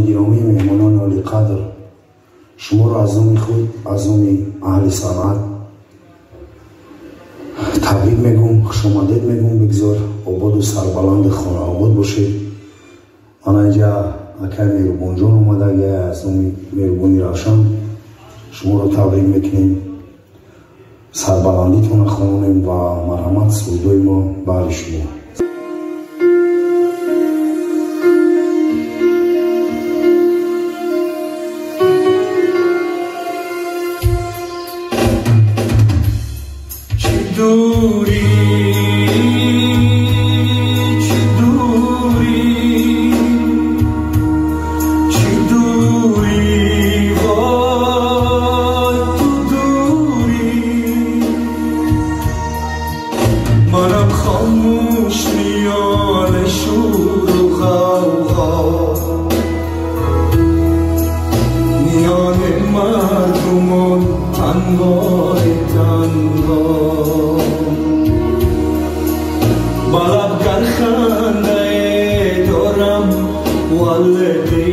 گرامی مهمانان عالی قدر، شما را از نام خود، از نام اهل صنعت تبریک میگم، خوش آمدید میگم. بگذار آباد و سربلند خانه آباد باشید. من اینجا اکای مهربان جان اومده، از نام مهربانی روشن شما را تبریک میکنیم. سربلندیتون خواهیم و مرحمت سودای ما بر شما. دوری چی دوری چی دوری وای تو دوری، منم خاموش میان شور و غوغا، میان مردمان تنهای تنها، بلب گر خنده دارم والدی